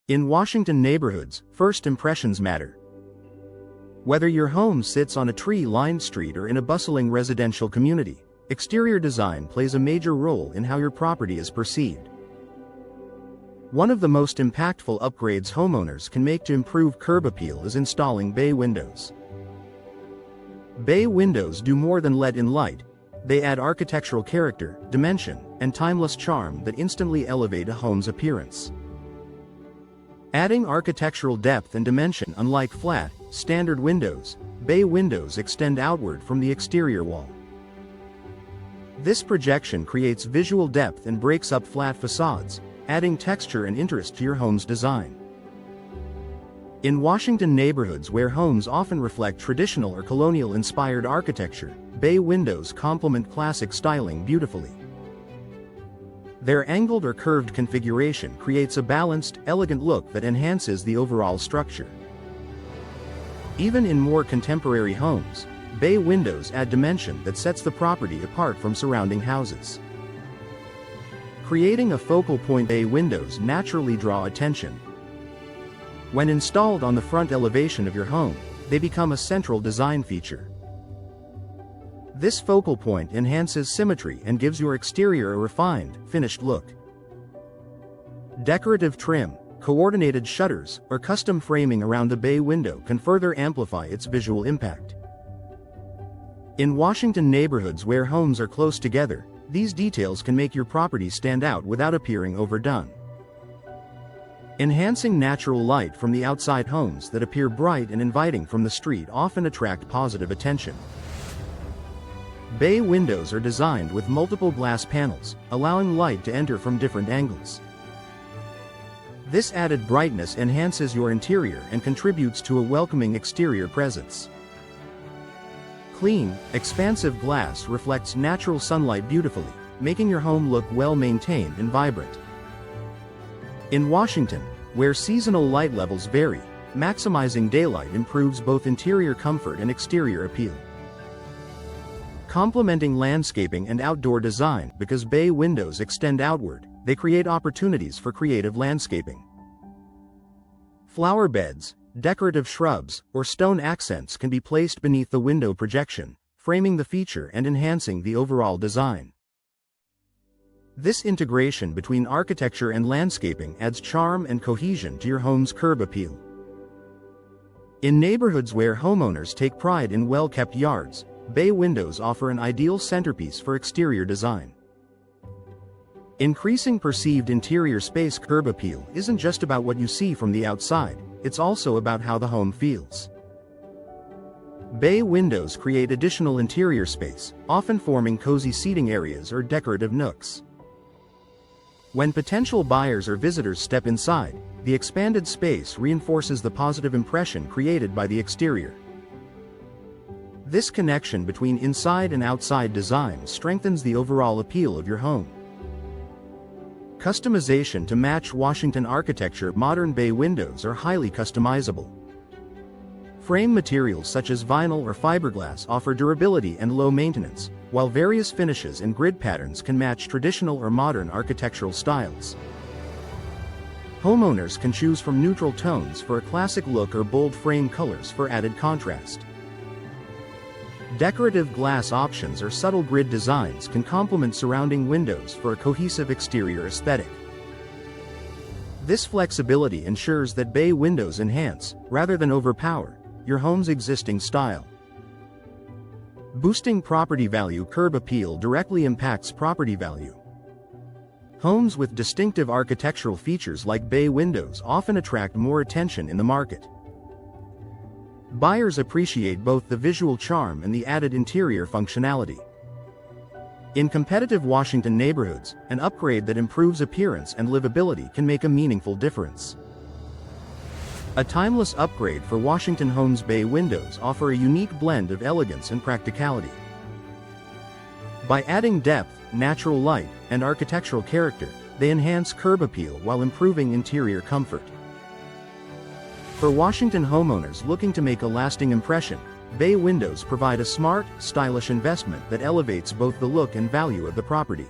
In Washington neighborhoods, first impressions matter. Whether your home sits on a tree-lined street or in a bustling residential community, exterior design plays a major role in how your property is perceived. One of the most impactful upgrades homeowners can make to improve curb appeal is installing bay windows. Bay windows do more than let in light. They add architectural character, dimension, and timeless charm that instantly elevate a home's appearance. Adding architectural depth and dimension. Unlike flat, standard windows, bay windows extend outward from the exterior wall. This projection creates visual depth and breaks up flat facades, adding texture and interest to your home's design. In Washington neighborhoods where homes often reflect traditional or colonial-inspired architecture, bay windows complement classic styling beautifully. Their angled or curved configuration creates a balanced, elegant look that enhances the overall structure. Even in more contemporary homes, bay windows add dimension that sets the property apart from surrounding houses. Creating a focal point, bay windows naturally draw attention. When installed on the front elevation of your home, they become a central design feature. This focal point enhances symmetry and gives your exterior a refined, finished look. Decorative trim, coordinated shutters, or custom framing around the bay window can further amplify its visual impact. In Washington neighborhoods where homes are close together, these details can make your property stand out without appearing overdone. Enhancing natural light from the outside, homes that appear bright and inviting from the street often attract positive attention. Bay windows are designed with multiple glass panels, allowing light to enter from different angles. This added brightness enhances your interior and contributes to a welcoming exterior presence. Clean, expansive glass reflects natural sunlight beautifully, making your home look well-maintained and vibrant. In Washington, where seasonal light levels vary, maximizing daylight improves both interior comfort and exterior appeal. Complementing landscaping and outdoor design, because bay windows extend outward, they create opportunities for creative landscaping. Flower beds, decorative shrubs, or stone accents can be placed beneath the window projection, framing the feature and enhancing the overall design. This integration between architecture and landscaping adds charm and cohesion to your home's curb appeal. In neighborhoods where homeowners take pride in well-kept yards, bay windows offer an ideal centerpiece for exterior design. Increasing perceived interior space. Curb appeal isn't just about what you see from the outside, it's also about how the home feels. Bay windows create additional interior space, often forming cozy seating areas or decorative nooks. When potential buyers or visitors step inside, the expanded space reinforces the positive impression created by the exterior. This connection between inside and outside design strengthens the overall appeal of your home. Customization to match Washington architecture. Modern bay windows are highly customizable. Frame materials such as vinyl or fiberglass offer durability and low maintenance, while various finishes and grid patterns can match traditional or modern architectural styles. Homeowners can choose from neutral tones for a classic look or bold frame colors for added contrast. Decorative glass options or subtle grid designs can complement surrounding windows for a cohesive exterior aesthetic. This flexibility ensures that bay windows enhance, rather than overpower, your home's existing style. Boosting property value. Curb appeal directly impacts property value. Homes with distinctive architectural features like bay windows often attract more attention in the market. Buyers appreciate both the visual charm and the added interior functionality. In competitive Washington neighborhoods, an upgrade that improves appearance and livability can make a meaningful difference. A timeless upgrade for Washington homes. Bay windows offer a unique blend of elegance and practicality. By adding depth, natural light, and architectural character, they enhance curb appeal while improving interior comfort. For Washington homeowners looking to make a lasting impression, bay windows provide a smart, stylish investment that elevates both the look and value of the property.